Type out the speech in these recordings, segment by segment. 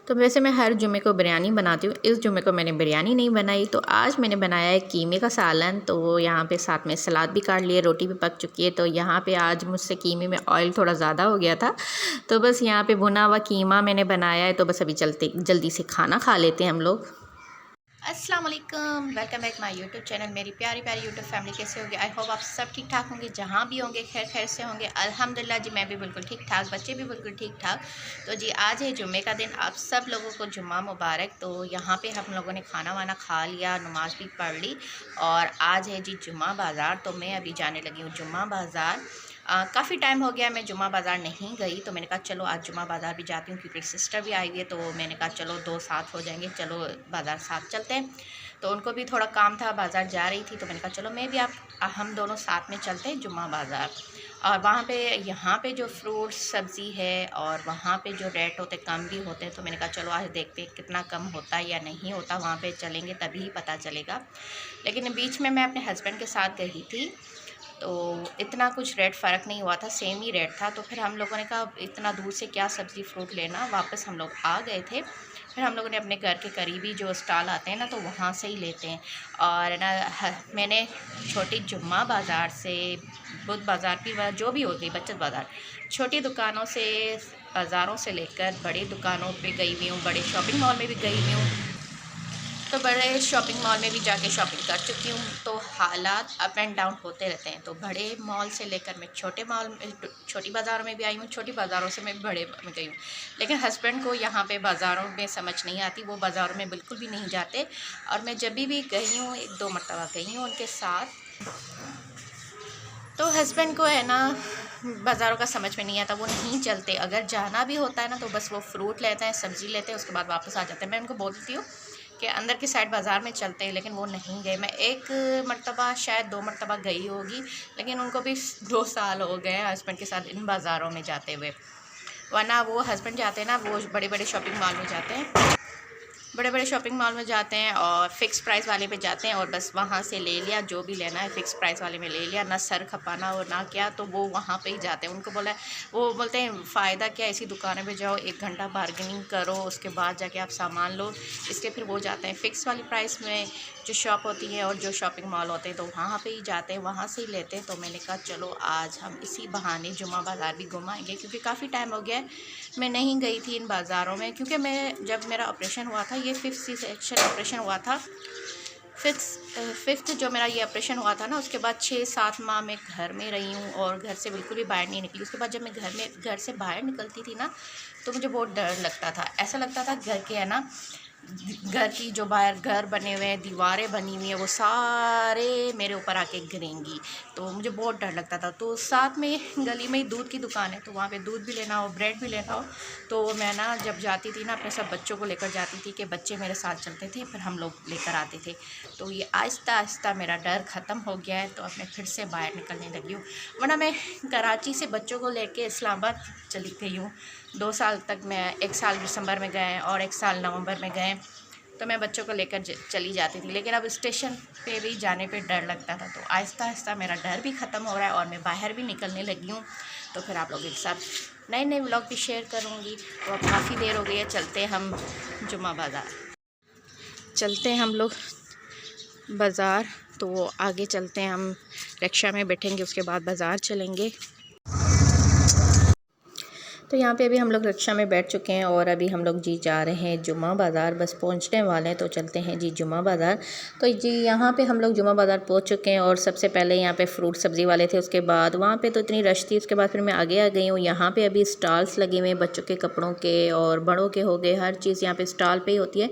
तो वैसे मैं हर जुमे को बिरयानी बनाती हूँ। इस जुमे को मैंने बिरयानी नहीं बनाई, तो आज मैंने बनाया है कीमे का सालन। तो यहाँ पे साथ में सलाद भी काट लिए, रोटी भी पक चुकी है। तो यहाँ पे आज मुझसे कीमे में ऑयल थोड़ा ज़्यादा हो गया था, तो बस यहाँ पे भुना हुआ कीमा मैंने बनाया है। तो बस अभी चलते जल्दी से खाना खा लेते हैं हम लोग। अस्सलाम वालेकुम, welcome back my YouTube channel. मेरी प्यारी प्यारी यूट्यूब फैमिली कैसे होगी? आई होप आप सब ठीक ठाक होंगे, जहाँ भी होंगे खैर खैर से होंगे। अल्हम्दुलिल्लाह जी, मैं भी बिल्कुल ठीक ठाक, बच्चे भी बिल्कुल ठीक ठाक। तो जी आज है जुम्मे का दिन, आप सब लोगों को जुम्मा मुबारक। तो यहाँ पे हम लोगों ने खाना वाना खा लिया, नमाज भी पढ़ ली, और आज है जी जुम्मा बाज़ार। तो मैं अभी जाने लगी हूँ जुम्मा बाज़ार। काफ़ी टाइम हो गया मैं जुम्मा बाज़ार नहीं गई, तो मैंने कहा चलो आज जुम्मा बाज़ार भी जाती हूँ, क्योंकि सिस्टर भी आई हुई है। तो मैंने कहा चलो दो साथ हो जाएंगे, चलो बाज़ार साथ चलते हैं। तो उनको भी थोड़ा काम था, बाज़ार जा रही थी, तो मैंने कहा चलो मैं भी हम दोनों साथ में चलते हैं जुम्मा बाज़ार। और वहाँ पे यहाँ पे जो फ्रूट सब्ज़ी है और वहाँ पे जो रेट होते कम भी होते हैं, तो मैंने कहा चलो आज देखते हैं कितना कम होता है या नहीं होता, वहाँ पे चलेंगे तभी पता चलेगा। लेकिन बीच में मैं अपने हस्बैंड के साथ गई थी, तो इतना कुछ रेट फ़र्क नहीं हुआ था, सेम ही रेट था। तो फिर हम लोगों ने कहा इतना दूर से क्या सब्ज़ी फ्रूट लेना, वापस हम लोग आ गए थे। फिर हम लोगों ने अपने घर के करीबी जो स्टॉल आते हैं ना, तो वहाँ से ही लेते हैं। और ना मैंने छोटी जुम्मा बाज़ार से, बुध बाज़ार की जो भी होती बचत बाज़ार, छोटी दुकानों से, बाज़ारों से लेकर बड़ी दुकानों पे गई हुई हूँ, बड़े शॉपिंग मॉल में भी गई हुई हूँ। तो बड़े शॉपिंग मॉल में भी जाके शॉपिंग कर चुकी हूँ। तो हालात अप एंड डाउन होते रहते हैं। तो बड़े मॉल से लेकर मैं छोटे मॉल में, छोटी बाज़ारों में भी आई हूँ, छोटी बाज़ारों से मैं बड़े में गई हूँ। लेकिन हस्बैंड को यहाँ पे बाज़ारों में समझ नहीं आती, वो बाज़ारों में बिल्कुल भी नहीं जाते। और मैं जब भी गई हूँ, एक दो मरतबा गई हूँ उनके साथ, तो हस्बैंड को है ना बाज़ारों का समझ में नहीं आता, वो नहीं चलते। अगर जाना भी होता है ना, तो बस वो फ्रूट लेते हैं, सब्ज़ी लेते हैं, उसके बाद वापस आ जाते हैं। मैं उनको बोलती हूँ कि अंदर की साइड बाज़ार में चलते हैं, लेकिन वो नहीं गए। मैं एक मरतबा, शायद दो मरतबा गई होगी, लेकिन उनको भी 2 साल हो गए हैं हस्बैंड के साथ इन बाज़ारों में जाते हुए। वरना वो हस्बैंड जाते हैं ना, वो बड़े बड़े शॉपिंग मॉल में जाते हैं, बड़े बड़े शॉपिंग मॉल में जाते हैं और फ़िक्स प्राइस वाले पे जाते हैं, और बस वहाँ से ले लिया जो भी लेना है, फ़िक्स प्राइस वाले में ले लिया, ना सर खपाना और ना क्या। तो वो वहाँ पे ही जाते हैं। उनको बोला, वो बोलते हैं फ़ायदा क्या, ऐसी दुकानों पे जाओ, 1 घंटा बार्गेनिंग करो, उसके बाद जाके आप सामान लो। इसलिए फिर वो जाते हैं फ़िक्स वाली प्राइस में जो शॉप होती है, और जो शॉपिंग मॉल होते हैं तो वहाँ पे ही जाते हैं, वहाँ से ही लेते हैं। तो मैंने कहा चलो आज हम इसी बहाने जुम्मा बाज़ार भी घुमाएंगे, क्योंकि काफ़ी टाइम हो गया है मैं नहीं गई थी इन बाज़ारों में। क्योंकि मैं जब मेरा ऑपरेशन हुआ था, ये 5th C-सेक्शन ऑपरेशन हुआ था, फिफ्थ जो मेरा ये ऑपरेशन हुआ था ना, उसके बाद 6-7 माह मैं घर में रही हूँ और घर से बिल्कुल भी बाहर नहीं निकली। उसके बाद जब मैं घर से बाहर निकलती थी ना, तो मुझे बहुत डर लगता था। ऐसा लगता था घर के है ना, घर की जो बाहर घर बने हुए हैं, दीवारें बनी हुई हैं, वो सारे मेरे ऊपर आके गिरेंगी। तो मुझे बहुत डर लगता था। तो साथ में गली में ही दूध की दुकान है, तो वहाँ पे दूध भी लेना हो, ब्रेड भी लेना हो, तो मैं ना जब जाती थी ना, अपने सब बच्चों को लेकर जाती थी, कि बच्चे मेरे साथ चलते थे, फिर हम लोग लेकर आते थे। तो ये आहिस्ता आहिस्ता मेरा डर ख़त्म हो गया है। तो अब मैं फिर से बाहर निकलने लगी हूँ। वरना मैं कराची से बच्चों को लेके इस्लामाबाद चली गई हूँ 2 साल तक। मैं 1 साल दिसंबर में गए और 1 साल नवंबर में गए, तो मैं बच्चों को लेकर चली जाती थी। लेकिन अब स्टेशन पे भी जाने पे डर लगता था। तो आहिस्ता आहिस्ता मेरा डर भी ख़त्म हो रहा है और मैं बाहर भी निकलने लगी हूँ। तो फिर आप लोगों के साथ नए नए व्लॉग भी शेयर करूँगी। तो अब काफ़ी देर हो गई है, चलते हैं हम जुम्मा बाज़ार, चलते हैं हम लोग बाज़ार। तो आगे चलते हैं, हम रिक्शा में बैठेंगे, उसके बाद बाज़ार चलेंगे। तो यहाँ पे अभी हम लोग रिक्शा में बैठ चुके हैं और अभी हम लोग जी जा रहे हैं जुम्मा बाज़ार, बस पहुँचने वाले हैं। तो चलते हैं जी जुम्मा बाज़ार। तो जी यहाँ पे हम लोग जुम्मा बाज़ार पहुँच चुके हैं, और सबसे पहले यहाँ पे फ्रूट सब्ज़ी वाले थे, उसके बाद वहाँ पे तो इतनी रश थी, उसके बाद फिर मैं आगे आ गई हूँ। यहाँ पे अभी स्टॉल्स लगे हुए हैं, बच्चों के कपड़ों के और बड़ों के हो गए, हर चीज़ यहाँ पर स्टॉल पर ही होती है।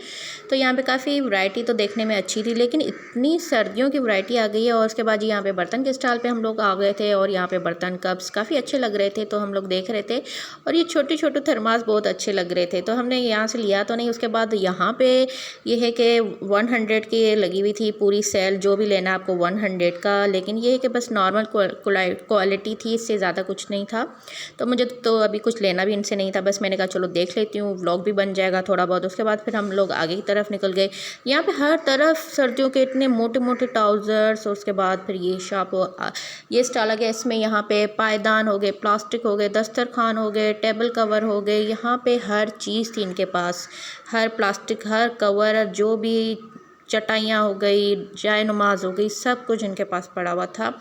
तो यहाँ पर काफ़ी वैरायटी तो देखने में अच्छी थी, लेकिन इतनी सर्दियों की वैरायटी आ गई है। और उसके बाद यहाँ पर बर्तन के स्टॉल पर हम लोग आ गए थे, और यहाँ पर बर्तन कप्स काफ़ी अच्छे लग रहे थे, तो हम लोग देख रहे थे। और ये छोटे छोटे थर्मास बहुत अच्छे लग रहे थे, तो हमने यहाँ से लिया तो नहीं। उसके बाद यहाँ पे ये है कि 100 की लगी हुई थी पूरी सेल, जो भी लेना आपको 100 का। लेकिन ये है कि बस नॉर्मल क्वालिटी थी, इससे ज़्यादा कुछ नहीं था। तो मुझे तो अभी कुछ लेना भी इनसे नहीं था, बस मैंने कहा चलो देख लेती हूँ, व्लॉग भी बन जाएगा थोड़ा बहुत। उसके बाद फिर हम लोग आगे की तरफ निकल गए। यहाँ पे हर तरफ सर्दियों के इतने मोटे मोटे ट्राउज़र्स। उसके बाद फिर ये शॉप, ये स्टॉल आ गया, इसमें यहाँ पे पायदान हो गए, प्लास्टिक हो गए, दस्तरखान हो गए, टेबल कवर हो गए, यहाँ पे हर चीज़ थी इनके पास, हर प्लास्टिक, हर कवर, जो भी चटाइयाँ हो गई, जाए नमाज हो गई, सब कुछ इनके पास पड़ा हुआ था।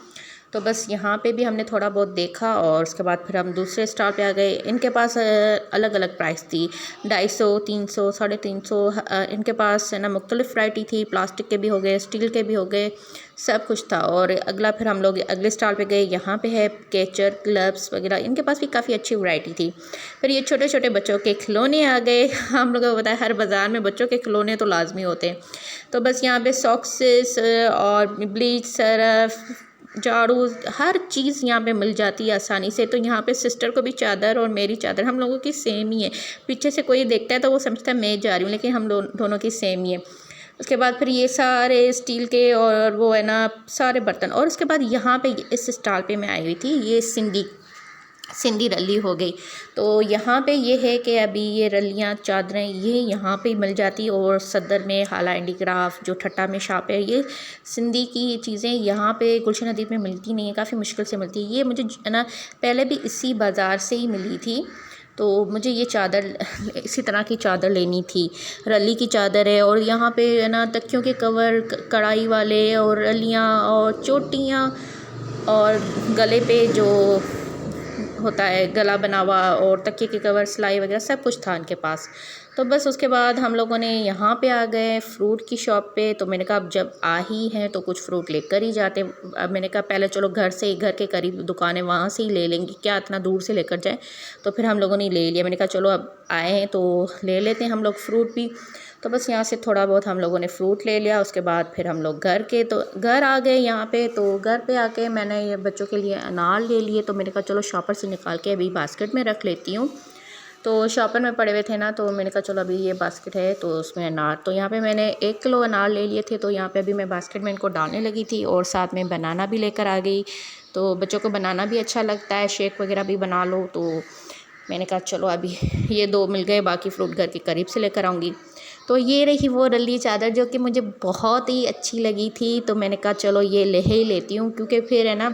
तो बस यहाँ पे भी हमने थोड़ा बहुत देखा और उसके बाद फिर हम दूसरे स्टॉल पे आ गए। इनके पास अलग अलग प्राइस थी, 250, 300, 350, इनके पास है ना मुख्तलिफ़ वैरायटी थी, प्लास्टिक के भी हो गए, स्टील के भी हो गए, सब कुछ था। और अगला फिर हम लोग अगले स्टॉल पे गए, यहाँ पे है कैचर, ग्लव्स वगैरह, इनके पास भी काफ़ी अच्छी वैरायटी थी। फिर ये छोटे छोटे बच्चों के खिलौने आ गए। हम लोगों को पता है हर बाज़ार में बच्चों के खिलौने तो लाजमी होते हैं। तो बस यहाँ पे सॉक्सेस और ब्लीच, सरफ, झाड़ू, हर चीज़ यहाँ पे मिल जाती है आसानी से। तो यहाँ पे सिस्टर को भी चादर और मेरी चादर हम लोगों की सेम ही है। पीछे से कोई देखता है तो वो समझता है मैं जा रही हूँ, लेकिन हम दोनों की सेम ही है। उसके बाद फिर ये सारे स्टील के और वो है ना सारे बर्तन। और उसके बाद यहाँ पे इस स्टॉल पे मैं आई हुई थी, ये सिंधी रली हो गई। तो यहाँ पे ये है कि अभी ये रलियाँ, चादरें ये यहाँ पे मिल जाती। और सदर में हाला हैंडीक्राफ्ट, जो ठट्टा में शॉप है, ये सिंधी की चीज़ें यहाँ पे गुलशन हदीद में मिलती नहीं है, काफ़ी मुश्किल से मिलती है। ये मुझे ना पहले भी इसी बाज़ार से ही मिली थी। तो मुझे ये चादर, इसी तरह की चादर लेनी थी, रली की चादर है। और यहाँ पे है ना तकियों के कवर, कढ़ाई वाले, और रलियाँ और चोटियाँ, और गले पे जो होता है गला बना हुआ, और तकिए के कवर, सिलाई वगैरह सब कुछ था इनके पास। तो बस उसके बाद हम लोगों ने यहाँ पे आ गए फ्रूट की शॉप पे। तो मैंने कहा अब जब आ ही हैं तो कुछ फ्रूट लेकर ही जाते। अब मैंने कहा पहले चलो घर के करीब दुकान है, वहाँ से ही ले लेंगे, क्या इतना दूर से लेकर जाए। तो फिर हम लोगों ने ले लिया। मैंने कहा चलो अब आए हैं तो ले लेते हैं हम लोग फ्रूट भी। तो बस यहाँ से थोड़ा बहुत हम लोगों ने फ्रूट ले लिया। उसके बाद फिर हम लोग घर आ गए यहाँ पे। तो घर पे आके मैंने ये बच्चों के लिए अनार ले लिए। तो मैंने कहा चलो शॉपर से निकाल के अभी बास्केट में रख लेती हूँ। तो शॉपर में पड़े हुए थे ना, तो मैंने कहा चलो अभी ये बास्केट है तो उसमें अनार, तो यहाँ पे मैंने 1 किलो अनार ले लिए थे। तो यहाँ पे अभी मैं बास्केट में इनको डालने लगी थी, और साथ में बनाना भी लेकर आ गई। तो बच्चों को बनाना भी अच्छा लगता है, शेक वगैरह भी बना लो। तो मैंने कहा चलो अभी ये 2 मिल गए, बाकी फ्रूट घर के करीब से लेकर आऊँगी। तो ये रही वो रली चादर जो कि मुझे बहुत ही अच्छी लगी थी। तो मैंने कहा चलो ये ले ही लेती हूँ, क्योंकि फिर है ना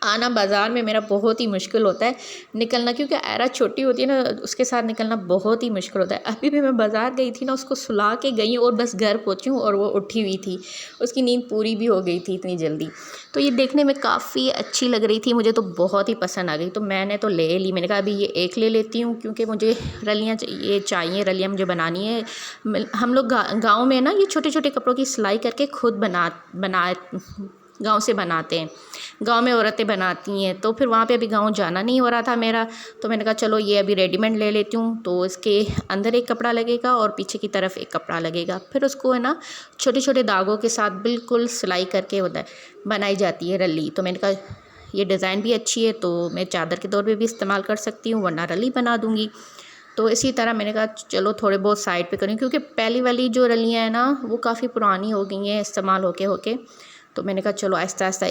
आना बाज़ार में मेरा बहुत ही मुश्किल होता है निकलना, क्योंकि एरा छोटी होती है ना, उसके साथ निकलना बहुत ही मुश्किल होता है। अभी भी मैं बाज़ार गई थी ना, उसको सुला के गई और बस घर पहुँची हूँ और वो उठी हुई थी, उसकी नींद पूरी भी हो गई थी इतनी जल्दी। तो ये देखने में काफ़ी अच्छी लग रही थी, मुझे तो बहुत ही पसंद आ गई। तो मैंने तो ले ली। मैंने कहा अभी ये 1 ले लेती हूँ, क्योंकि मुझे रलियाँ ये चाहिए, रलियाँ मुझे बनानी है। हम लोग गाँव में ना ये छोटे छोटे कपड़ों की सिलाई करके खुद बना गाँव से बनाते हैं, गांव में औरतें बनाती हैं। तो फिर वहाँ पे अभी गांव जाना नहीं हो रहा था मेरा। तो मैंने कहा चलो ये अभी रेडीमेड ले लेती हूँ। तो इसके अंदर एक कपड़ा लगेगा और पीछे की तरफ एक कपड़ा लगेगा। फिर उसको है ना छोटे छोटे दागों के साथ बिल्कुल सिलाई करके बनाई जाती है रली। तो मैंने कहा ये डिज़ाइन भी अच्छी है, तो मैं चादर के तौर पर भी इस्तेमाल कर सकती हूँ, वरना रली बना दूँगी। तो इसी तरह मैंने कहा चलो थोड़े बहुत साइड पे करूँ, क्योंकि पहली वाली जो रलियाँ हैं ना वो काफ़ी पुरानी हो गई हैं इस्तेमाल होके। तो मैंने कहा चलो आहिस्ता आहिस्ता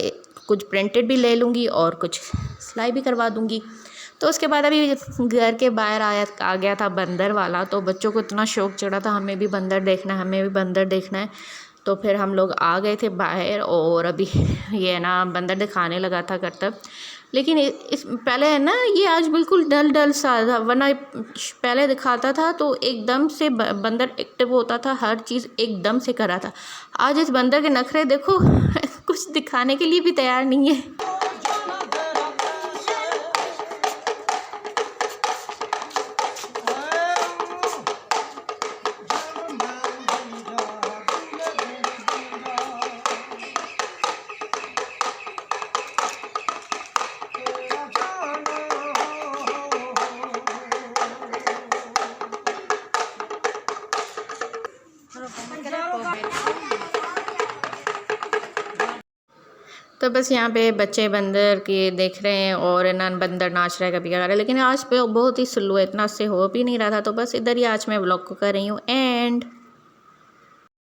कुछ प्रिंटेड भी ले लूँगी और कुछ सिलाई भी करवा दूँगी। तो उसके बाद अभी घर के बाहर आ गया था बंदर वाला। तो बच्चों को इतना शौक़ चढ़ा था हमें भी बंदर देखना है। तो फिर हम लोग आ गए थे बाहर, और अभी ये ना बंदर दिखाने लगा था करतब। लेकिन इस पहले है ना ये आज बिल्कुल डल सा था, वरना पहले दिखाता था तो एकदम से बंदर एक्टिव होता था, हर चीज़ एकदम से करा था। आज इस बंदर के नखरे देखो कुछ दिखाने के लिए भी तैयार नहीं है। तो बस यहाँ पे बच्चे बंदर के देख रहे हैं, और ना बंदर नाच रहा है कभी कभार, लेकिन आज पे बहुत ही स्लो है, इतना से हो भी नहीं रहा था। तो बस इधर ही आज मैं व्लॉग को कर रही हूँ एंड